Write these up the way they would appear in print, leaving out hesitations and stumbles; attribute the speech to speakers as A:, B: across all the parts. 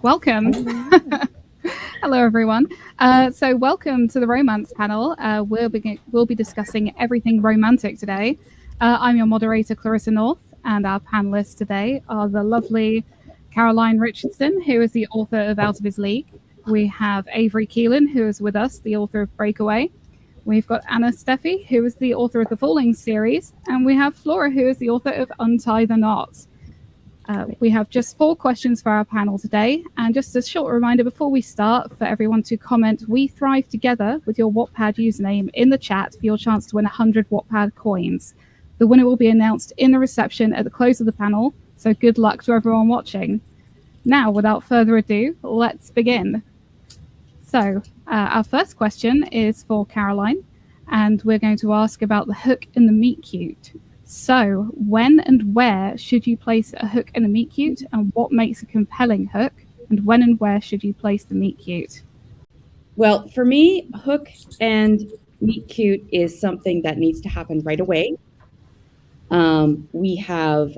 A: Welcome. Hello, everyone. So welcome to the romance panel. We'll be discussing everything romantic today. I'm your moderator, Clarissa North, and our panelists today are the lovely Caroline Richardson, who is the author of Out of His League. We have Avery Keelan, who is with us, the author of Breakaway. We've got Stuffy, who is the author of the Falling series, and we have Flora, who is the author of Untie the Knot. We have just 4 questions for our panel today, and just a short reminder before we start for everyone to comment "We Thrive Together" with your Wattpad username in the chat for your chance to win 100 Wattpad coins. The winner will be announced in the reception at the close of the panel, so good luck to everyone watching. Now, without further ado, let's begin. So, our first question is for Caroline, and we're going to ask about the hook and the meet cute. So, when and where should you place a hook and a meet cute, and what makes a compelling hook? And when and where should you place the meet cute?
B: Well, for me, hook and meet cute is something that needs to happen right away. We have,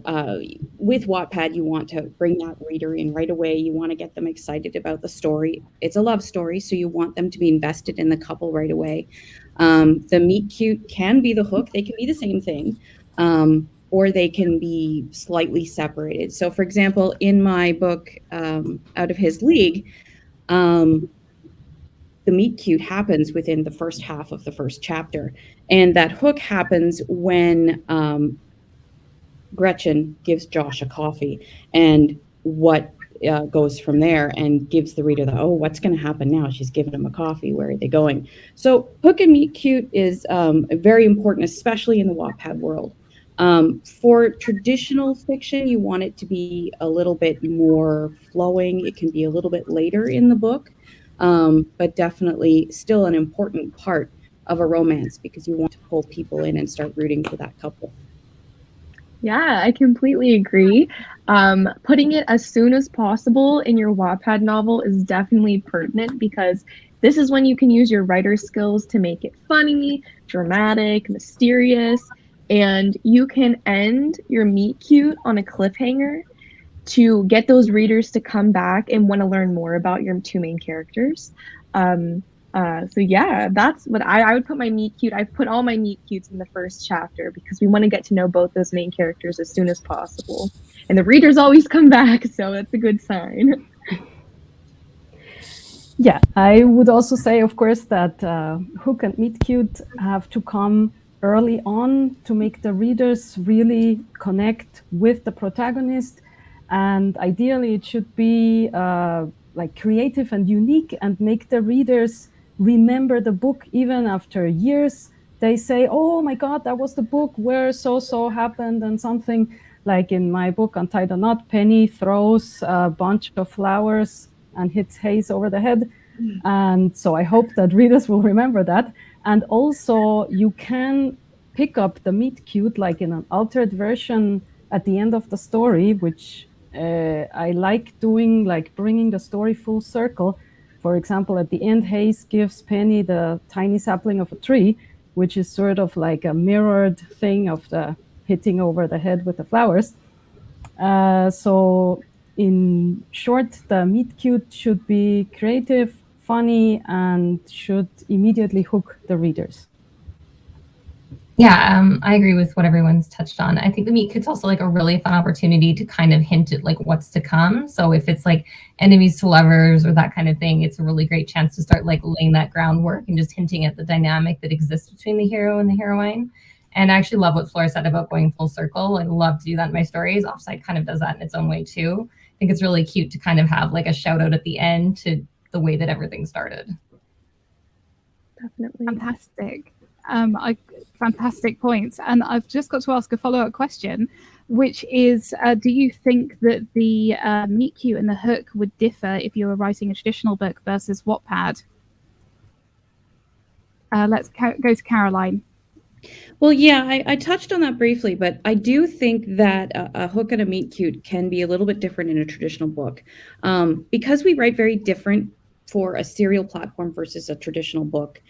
B: with Wattpad, you want to bring that reader in right away. You want to get them excited about the story. It's a love story, so you want them to be invested in the couple right away. The meet cute can be the hook. They can be the same thing. Or they can be slightly separated. So, for example, in my book, Out of His League, the meet cute happens within the first half of the first chapter. And that hook happens when Gretchen gives Josh a coffee, and what goes from there and gives the reader the, oh, what's going to happen now? She's given him a coffee. Where are they going? So hook and meet cute is very important, especially in the Wattpad world. For traditional fiction, you want it to be a little bit more flowing. It can be a little bit later in the book, but definitely still an important part of a romance because you want to pull people in and start rooting for that couple.
C: Yeah, I completely agree. Putting it as soon as possible in your Wattpad novel is definitely pertinent because this is when you can use your writer skills to make it funny, dramatic, mysterious, and you can end your meet cute on a cliffhanger to get those readers to come back and want to learn more about your 2 main characters. So yeah, that's what I would put my meet cute. I put all my meet cutes in the first chapter because we want to get to know both those main characters as soon as possible. And the readers always come back, so that's a good sign.
D: Yeah, I would also say, of course, that hook and meet cute have to come early on to make the readers really connect with the protagonist. And ideally, it should be like creative and unique and make the readers remember the book even after years. They say, oh my God, that was the book where so-so happened, and something like in my book, Untie the Knot, Penny throws a bunch of flowers and hits Hayes over the head. And so I hope that readers will remember that. And also you can pick up the meet cute like in an altered version at the end of the story, which I like doing, like bringing the story full circle. For example, at the end, Hayes gives Penny the tiny sapling of a tree, which is sort of like a mirrored thing of the hitting over the head with the flowers. So in short, the meet cute should be creative, funny, and should immediately hook the readers.
E: Yeah, I agree with what everyone's touched on. I think the meet cute's also like a really fun opportunity to kind of hint at like what's to come. So if it's like enemies to lovers or that kind of thing, it's a really great chance to start like laying that groundwork and just hinting at the dynamic that exists between the hero and the heroine. And I actually love what Flora said about going full circle. I love to do that in my stories. Offside kind of does that in its own way too. I think it's really cute to kind of have like a shout out at the end to the way that everything started.
C: Definitely.
A: Fantastic. Fantastic points. And I've just got to ask a follow-up question, which is, do you think that the meet cute and the hook would differ if you were writing a traditional book versus Wattpad? Let's go to Caroline.
B: Well, yeah, I touched on that briefly, but I do think that a hook and a meet cute can be a little bit different in a traditional book. Because we write very different for a serial platform versus a traditional book.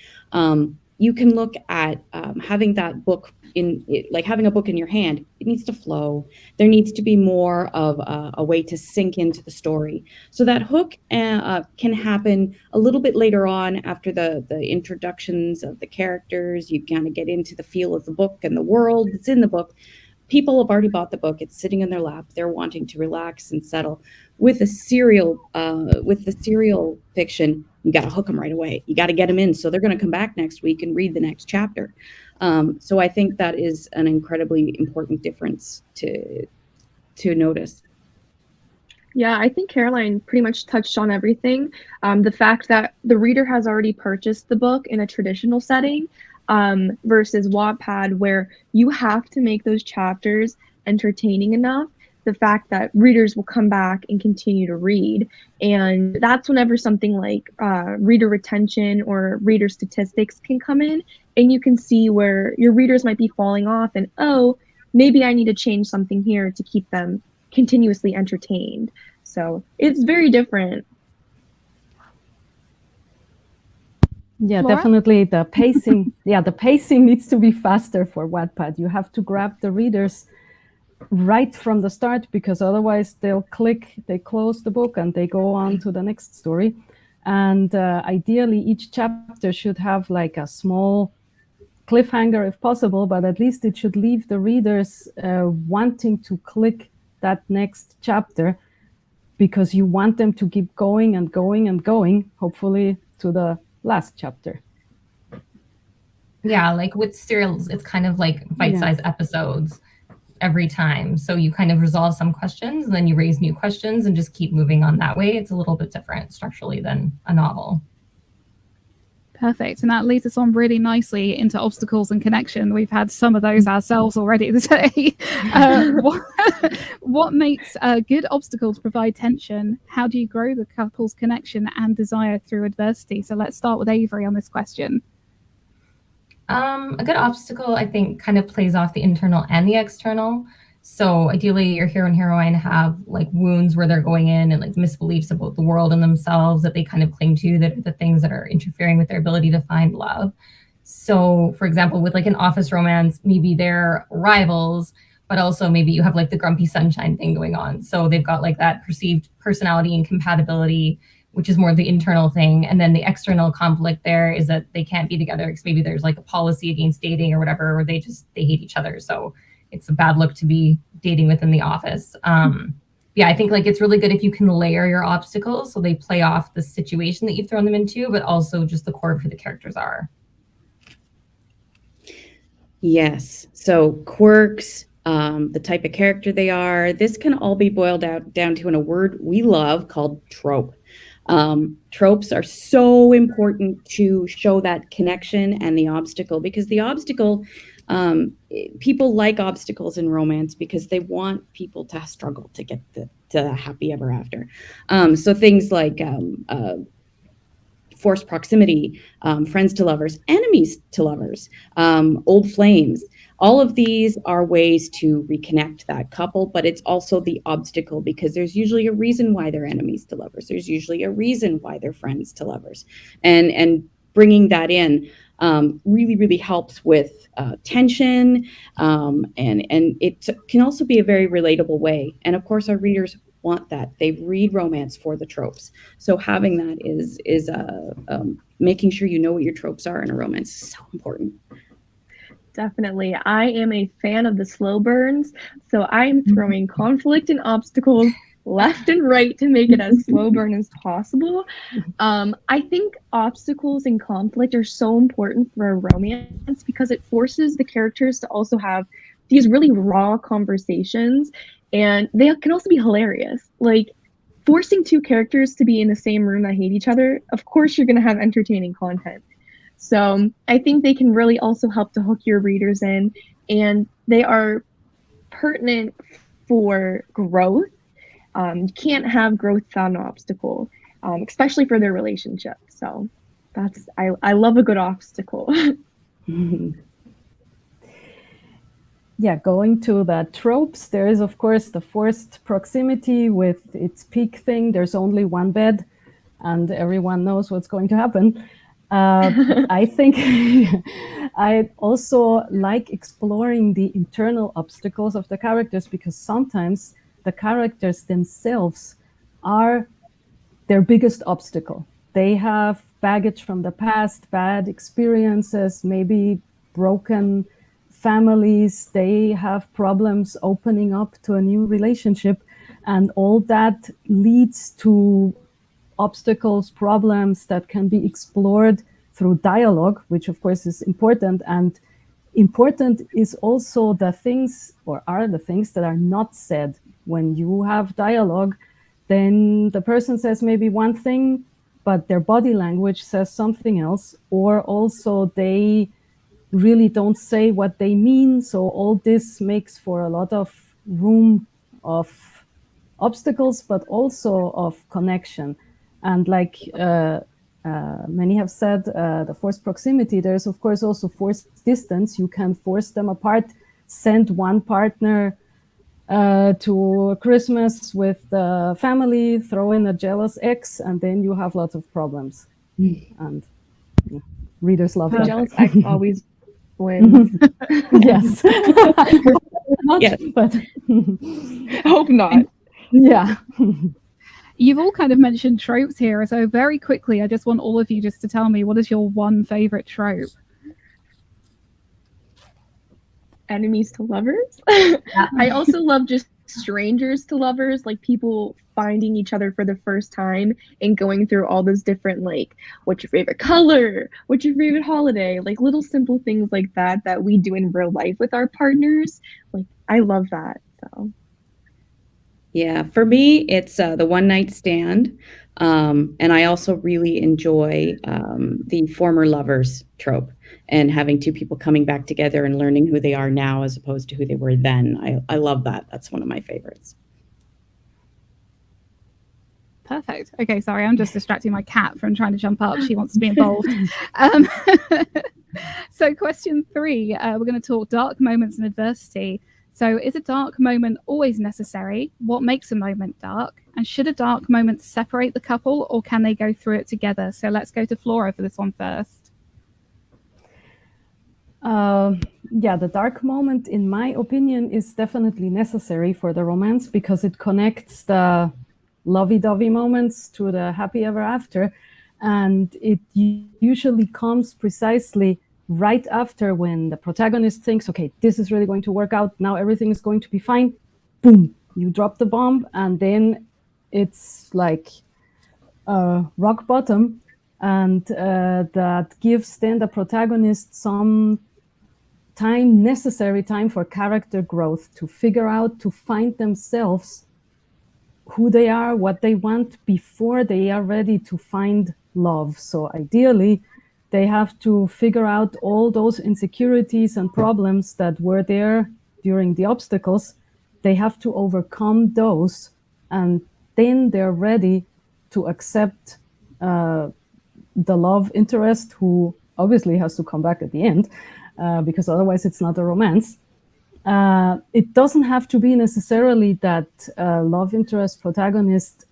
B: you can look at having that book like having a book in your hand. It needs to flow. There needs to be more of a way to sink into the story. So that hook can happen a little bit later on after the introductions of the characters. You kind of get into the feel of the book and the world that's in the book. People have already bought the book. It's sitting in their lap. They're wanting to relax and settle. With the serial fiction, you got to hook them right away. You got to get them in, so they're going to come back next week and read the next chapter. So I think that is an incredibly important difference to notice.
C: Yeah, I think Caroline pretty much touched on everything. The fact that the reader has already purchased the book in a traditional setting versus Wattpad, where you have to make those chapters entertaining enough. The fact that readers will come back and continue to read. And that's whenever something like reader retention or reader statistics can come in, and you can see where your readers might be falling off and, oh, maybe I need to change something here to keep them continuously entertained. So it's very different.
D: Yeah,
A: Flora?
D: definitely the pacing. Yeah, the pacing needs to be faster for Wattpad. You have to grab the readers right from the start, because otherwise they'll click, they close the book and they go on to the next story. And ideally each chapter should have like a small cliffhanger if possible, but at least it should leave the readers wanting to click that next chapter, because you want them to keep going and going and going, hopefully to the last chapter.
E: Yeah, like with serials, it's kind of like bite-sized episodes every time. So you kind of resolve some questions and then you raise new questions and just keep moving on that way. It's a little bit different structurally than a novel.
A: Perfect. And that leads us on really nicely into obstacles and connection. We've had some of those ourselves already today. What makes good obstacles provide tension? How do you grow the couple's connection and desire through adversity? So let's start with Avery on this question.
E: A good obstacle, I think, kind of plays off the internal and the external. So ideally, your hero and heroine have like wounds where they're going in and like misbeliefs about the world and themselves that they kind of cling to, that are the things that are interfering with their ability to find love. So, for example, with like an office romance, maybe they're rivals, but also maybe you have like the grumpy sunshine thing going on. So they've got like that perceived personality incompatibility, which is more of the internal thing. And then the external conflict there is that they can't be together because maybe there's like a policy against dating or whatever, or they hate each other. So it's a bad look to be dating within the office. Yeah, I think like it's really good if you can layer your obstacles so they play off the situation that you've thrown them into, but also just the core of who the characters are.
B: Yes. So quirks, the type of character they are, this can all be boiled down to in a word we love called trope. Tropes are so important to show that connection and the obstacle, because the obstacle, people like obstacles in romance because they want people to struggle to get to happy ever after. So things like forced proximity, friends to lovers, enemies to lovers, old flames. All of these are ways to reconnect that couple, but it's also the obstacle because there's usually a reason why they're enemies to lovers. There's usually a reason why they're friends to lovers. And bringing that in really, really helps with tension, and it can also be a very relatable way. And of course, our readers want that. They read romance for the tropes. So having that is making sure you know what your tropes are in a romance is so important.
C: Definitely. I am a fan of the slow burns, so I am throwing conflict and obstacles left and right to make it as slow burn as possible. I think obstacles and conflict are so important for a romance because it forces the characters to also have these really raw conversations, and they can also be hilarious. Like forcing two characters to be in the same room that hate each other, of course you're going to have entertaining content. So I think they can really also help to hook your readers in, and they are pertinent for growth. You can't have growth without an obstacle, especially for their relationship. So I love a good obstacle.
D: Yeah, going to the tropes, there is of course the forced proximity with its peak thing. There's only one bed and everyone knows what's going to happen. I think I also like exploring the internal obstacles of the characters, because sometimes the characters themselves are their biggest obstacle. They have baggage from the past, bad experiences, maybe broken families. They have problems opening up to a new relationship. And all that leads to obstacles, problems that can be explored through dialogue, which of course is important. And important is also the things, or are the things that are not said. When you have dialogue, then the person says maybe one thing, but their body language says something else, or also they really don't say what they mean. So all this makes for a lot of room of obstacles, but also of connection. And like many have said, the forced proximity, there's of course also forced distance. You can force them apart, send one partner to Christmas with the family, throw in a jealous ex, and then you have lots of problems. And yeah, readers love
C: The
D: that.
C: jealous ex always wins.
D: Yes. Not,
B: Yes.
D: but
C: Hope not.
D: yeah.
A: You've all kind of mentioned tropes here, so very quickly, I just want all of you just to tell me, what is your one favorite trope?
C: Enemies to lovers. I also love just strangers to lovers, like people finding each other for the first time and going through all those different, like, what's your favorite color, what's your favorite holiday, like little simple things like that that we do in real life with our partners. Like, I love that. So
B: Yeah, for me, it's the one night stand. And I also really enjoy the former lovers trope, and having two people coming back together and learning who they are now as opposed to who they were then. I love that. That's one of my favorites.
A: Perfect. Okay, sorry, I'm just distracting my cat from trying to jump up. She wants to be involved. Um, so question 3, we're going to talk dark moments and adversity. So is a dark moment always necessary? What makes a moment dark? And should a dark moment separate the couple, or can they go through it together? So let's go to Flora for this one first.
D: Yeah, the dark moment, in my opinion, is definitely necessary for the romance, because it connects the lovey-dovey moments to the happy ever after. And it usually comes precisely right after, when the protagonist thinks, okay, this is really going to work out, now everything is going to be fine. Boom, you drop the bomb, and then it's like rock bottom. And that gives then the protagonist some time, necessary time for character growth, to figure out, to find themselves, who they are, what they want, before they are ready to find love. So ideally, they have to figure out all those insecurities and problems that were there during the obstacles. They have to overcome those, and then they're ready to accept the love interest, who obviously has to come back at the end, because otherwise it's not a romance. It doesn't have to be necessarily that love interest protagonist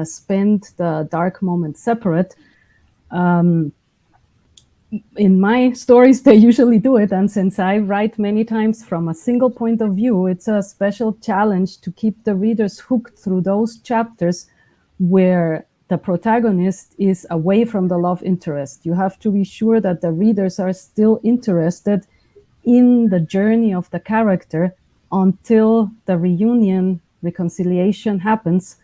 D: spend the dark moment separate. In my stories, they usually do it. And since I write many times from a single point of view, it's a special challenge to keep the readers hooked through those chapters where the protagonist is away from the love interest. You have to be sure that the readers are still interested in the journey of the character until the reunion, reconciliation happens.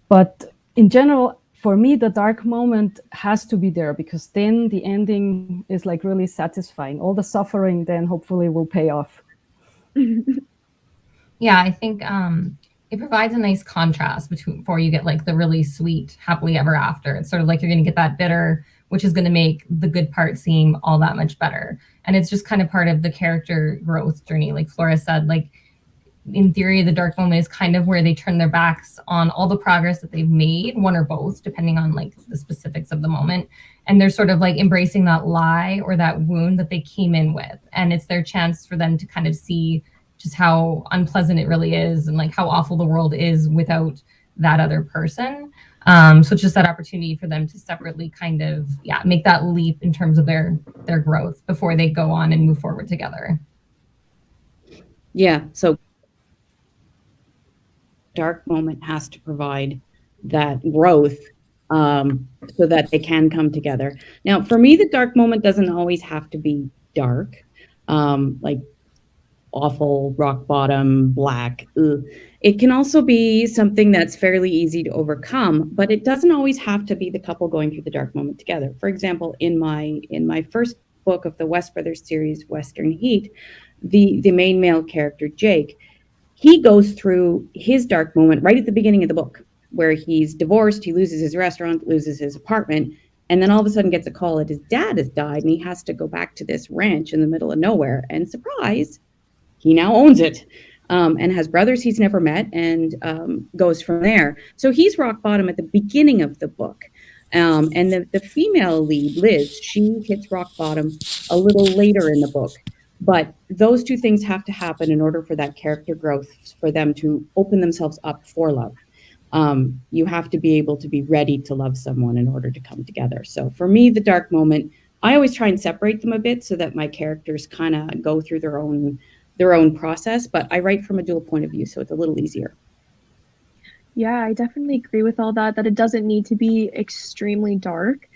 D: But in general, for me, the dark moment has to be there, because then the ending is like really satisfying. All the suffering then hopefully will pay off.
E: Yeah, I think it provides a nice contrast before you get like the really sweet happily ever after. It's sort of like you're going to get that bitter, which is going to make the good part seem all that much better. And it's just kind of part of the character growth journey. Like Flora said, like in theory, the dark moment is kind of where they turn their backs on all the progress that they've made, one or both, depending on like the specifics of the moment. And they're sort of like embracing that lie or that wound that they came in with. And it's their chance for them to kind of see just how unpleasant it really is, and like how awful the world is without that other person. So it's just that opportunity for them to separately kind of, make that leap in terms of their growth before they go on and move forward together.
B: Yeah, so dark moment has to provide that growth so that they can come together. Now, for me, the dark moment doesn't always have to be dark, like awful, rock bottom, black. Ugh. It can also be something that's fairly easy to overcome, but it doesn't always have to be the couple going through the dark moment together. For example, in my first book of the West Brothers series, Western Heat, the main male character, Jake, he goes through his dark moment right at the beginning of the book, where he's divorced, he loses his restaurant, loses his apartment, and then all of a sudden gets a call that his dad has died, and he has to go back to this ranch in the middle of nowhere. And surprise, he now owns it, and has brothers he's never met, and goes from there. So he's rock bottom at the beginning of the book. And the female lead, Liz, she hits rock bottom a little later in the book. But those two things have to happen in order for that character growth, for them to open themselves up for love. You have to be able to be ready to love someone in order to come together. So for me, the dark moment, I always try and separate them a bit so that my characters kind of go through their own process, but I write from a dual point of view, so it's a little easier.
C: Yeah, I definitely agree with all that it doesn't need to be extremely dark.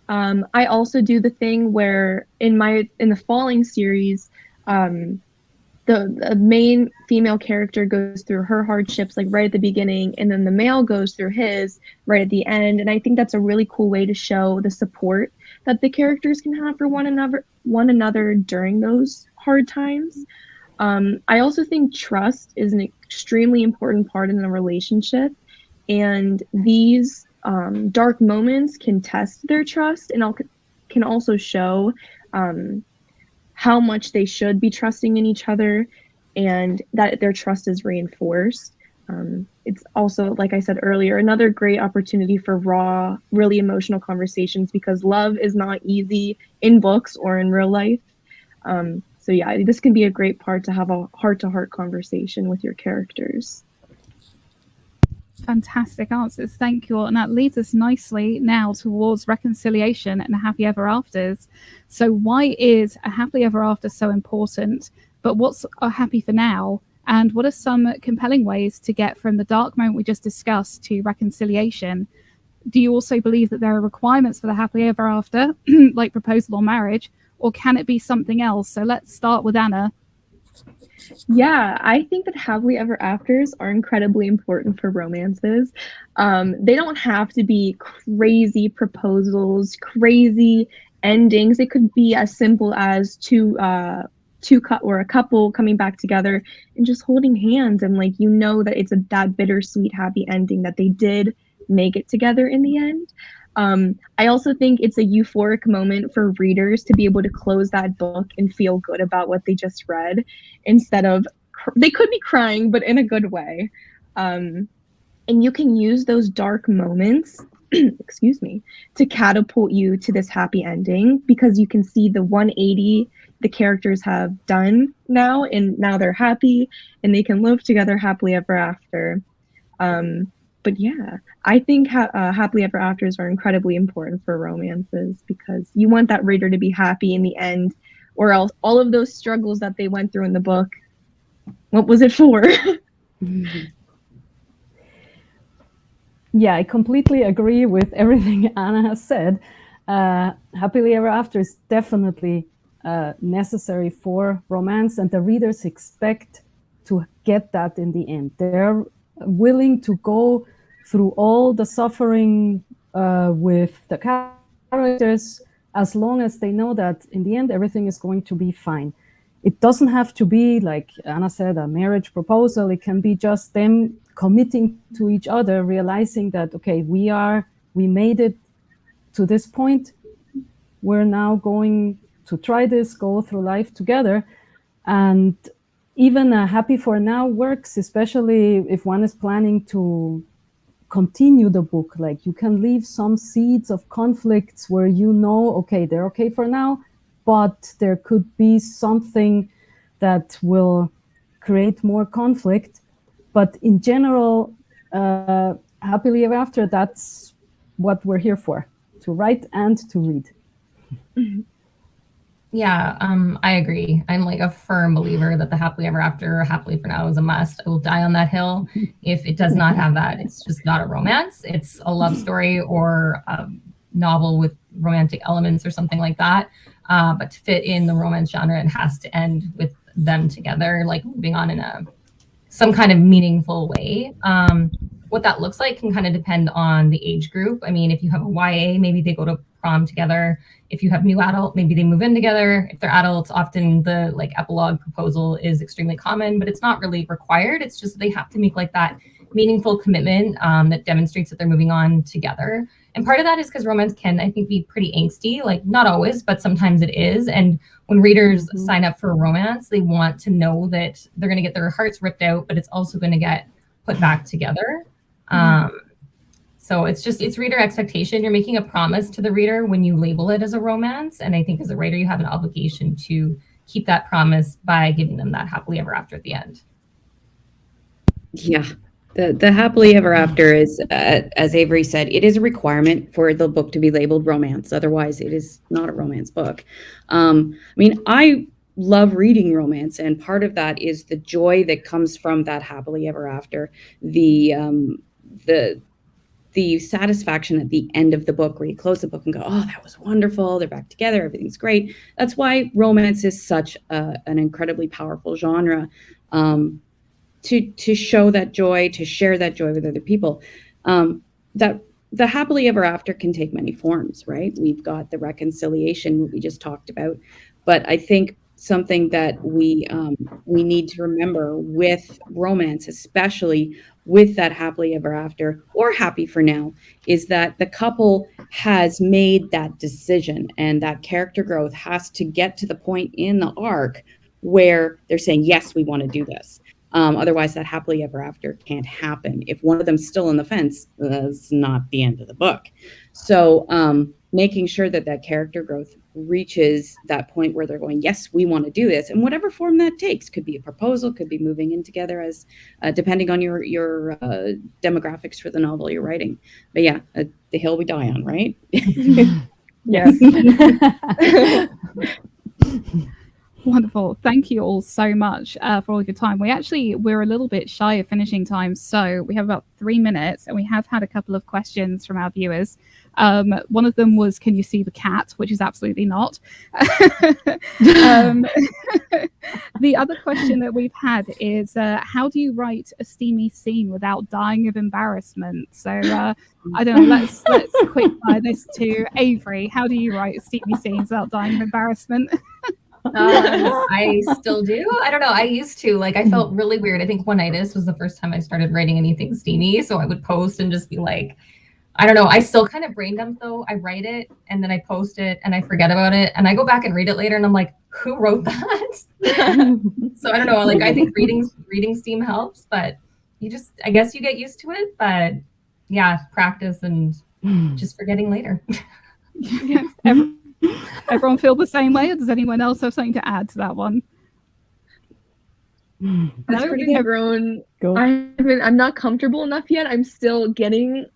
C: I also do the thing where in the Falling series, the main female character goes through her hardships like right at the beginning, and then the male goes through his right at the end. And I think that's a really cool way to show the support that the characters can have for one another during those hard times. I also think trust is an extremely important part in a relationship, and these dark moments can test their trust and can also show how much they should be trusting in each other and that their trust is reinforced. It's also, like I said earlier, another great opportunity for raw, really emotional conversations, because love is not easy in books or in real life. So yeah, this can be a great part to have a heart-to-heart conversation with your characters.
A: Fantastic answers, thank you all. And that leads us nicely now towards reconciliation and happy ever afters. So why is a happily ever after so important? But what's a happy for now? And what are some compelling ways to get from the dark moment we just discussed to reconciliation? Do you also believe that there are requirements for the happily ever after, like proposal or marriage, or can it be something else? So let's start with Anna.
C: Yeah, I think that happily ever afters are incredibly important for romances. They don't have to be crazy proposals, crazy endings. It could be as simple as a couple coming back together and just holding hands, and like that it's that bittersweet happy ending that they did make it together in the end. I also think it's a euphoric moment for readers to be able to close that book and feel good about what they just read, instead of they could be crying, but in a good way. And you can use those dark moments, excuse me, to catapult you to this happy ending, because you can see the 180 the characters have done now, and now they're happy and they can live together happily ever after. But yeah, I think happily ever afters are incredibly important for romances, because you want that reader to be happy in the end, or else all of those struggles that they went through in the book, what was it for?
D: Yeah, I completely agree with everything Anna has said. Happily ever after is definitely necessary for romance, and the readers expect to get that in the end. They're willing to go through all the suffering with the characters, as long as they know that in the end everything is going to be fine. It doesn't have to be, like Anna said, a marriage proposal. It can be just them committing to each other, realizing that, okay, we made it to this point. We're now going to try this, go through life together. And even a happy for now works, especially if one is planning to continue the book. Like, you can leave some seeds of conflicts where okay, they're okay for now, but there could be something that will create more conflict. But in general, happily ever after, that's what we're here for, to write and to read.
E: Yeah, I agree. I'm like a firm believer that the happily ever after or happily for now is a must. I will die on that hill if it does not have that. It's just not a romance. It's a love story or a novel with romantic elements or something like that. But to fit in the romance genre, it has to end with them together, like moving on in some kind of meaningful way. What that looks like can kind of depend on the age group. I mean, if you have a YA, maybe they go to prom together. If you have new adult, maybe they move in together. If they're adults, often the like epilogue proposal is extremely common, but it's not really required. It's just they have to make like that meaningful commitment that demonstrates that they're moving on together. And part of that is because romance can, I think, be pretty angsty, like not always, but sometimes it is. And when readers sign up for a romance, they want to know that they're going to get their hearts ripped out, but it's also going to get put back together. So it's reader expectation. You're making a promise to the reader when you label it as a romance. And I think as a writer, you have an obligation to keep that promise by giving them that happily ever after at the end.
B: Yeah. The happily ever after is, as Avery said, it is a requirement for the book to be labeled romance. Otherwise, it is not a romance book. I mean, I love reading romance, and part of that is the joy that comes from that happily ever after. The satisfaction at the end of the book where you close the book and go, oh, that was wonderful. They're back together. Everything's great. That's why romance is such an incredibly powerful genre. To show that joy, to share that joy with other people. That the happily ever after can take many forms, right? We've got the reconciliation we just talked about, but I think something that we need to remember with romance, especially with that happily ever after or happy for now, is that the couple has made that decision, and that character growth has to get to the point in the arc where they're saying, yes, we want to do this. Otherwise, that happily ever after can't happen. If one of them's still on the fence, that's not the end of the book. So making sure that that character growth reaches that point where they're going, yes, we want to do this. And whatever form that takes, could be a proposal, could be moving in together, as depending on your demographics for the novel you're writing. But yeah, the hill we die on, right?
C: Yes.
A: Wonderful. Thank you all so much for all of your time. We're a little bit shy of finishing time, so we have about 3 minutes, and we have had a couple of questions from our viewers. One of them was, can you see the cat? Which is absolutely not. The other question that we've had is, how do you write a steamy scene without dying of embarrassment? So I don't know, let's quick fire this to Avery. How do you write steamy scenes without dying of embarrassment?
E: I still do. I don't know. I used to. Like, I felt really weird. I think one-itis was the first time I started writing anything steamy. So I would post and just be like, I don't know. I still kind of brain dump though. I write it and then I post it and I forget about it. And I go back and read it later and I'm like, who wrote that? So I don't know. Like, I think reading steam helps, but I guess you get used to it. But yeah, practice and just forgetting later.
A: Yeah. Everyone feel the same way, or does anyone else have something to add to that one?
C: That's pretty grown. I'm not comfortable enough yet. I'm still getting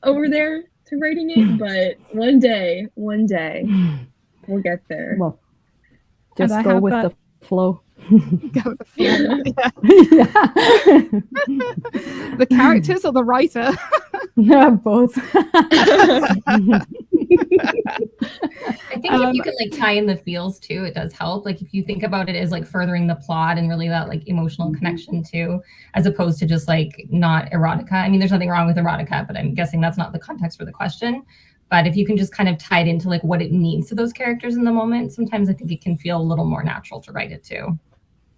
C: over there to writing it, but one day we'll get there.
D: Well, just go with the flow.
A: Go with the flow. The characters or the writer?
D: Yeah, both.
E: I think if you can like tie in the feels too, it does help. Like if you think about it as like furthering the plot and really that like emotional connection too, as opposed to just like not erotica. I mean, there's nothing wrong with erotica, but I'm guessing that's not the context for the question. But if you can just kind of tie it into like what it means to those characters in the moment, sometimes I think it can feel a little more natural to write it too.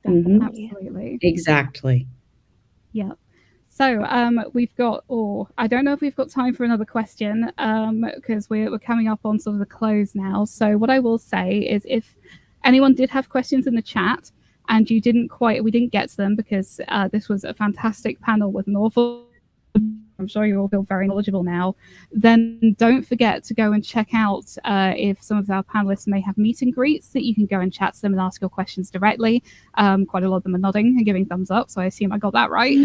B: Mm-hmm.
A: Absolutely.
B: Exactly.
A: Yeah. So we've got, I don't know if we've got time for another question because we're coming up on sort of the close now. So what I will say is, if anyone did have questions in the chat and we didn't get to them because this was a fantastic panel with an awful I'm sure you all feel very knowledgeable now, then don't forget to go and check out if some of our panelists may have meet and greets that you can go and chat to them and ask your questions directly. Quite a lot of them are nodding and giving thumbs up, so I assume I got that right.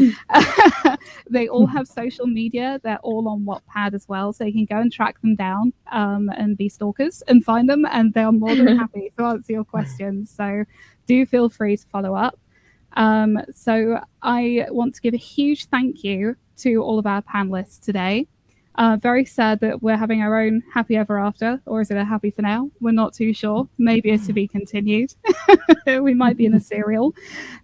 A: They all have social media. They're all on Wattpad as well, so you can go and track them down and be stalkers and find them, and they are more than happy to answer your questions. So do feel free to follow up. So I want to give a huge thank you to all of our panelists today. Very sad that we're having our own happy ever after, or is it a happy for now? We're not too sure. Maybe it's to be continued. We might be in a serial.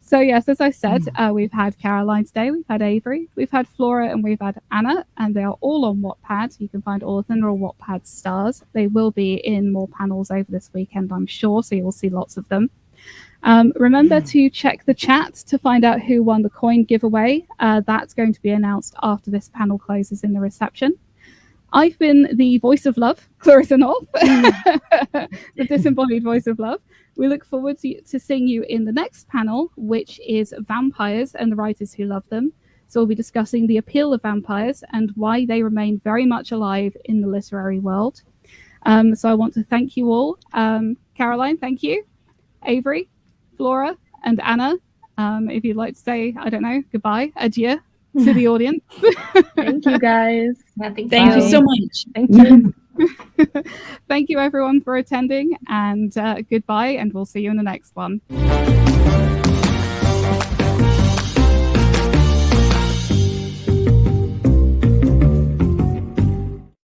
A: So yes, as I said, we've had Caroline today, we've had Avery, we've had Flora, and we've had Anna, and they are all on Wattpad. You can find all of them. They're all Wattpad stars. They will be in more panels over this weekend, I'm sure, so you'll see lots of them. Remember to check the chat to find out who won the coin giveaway. That's going to be announced after this panel closes in the reception. I've been the voice of love, Clarissa North, the disembodied voice of love. We look forward to seeing you in the next panel, which is vampires and the writers who love them. So we'll be discussing the appeal of vampires and why they remain very much alive in the literary world. So I want to thank you all. Caroline, thank you. Avery, Flora, and Anna, if you'd like to say, I don't know, goodbye, adieu to the audience.
C: Thank you, guys.
B: Thank you so much.
D: Thank you.
A: Thank you, everyone, for attending, and goodbye, and we'll see you in the next one.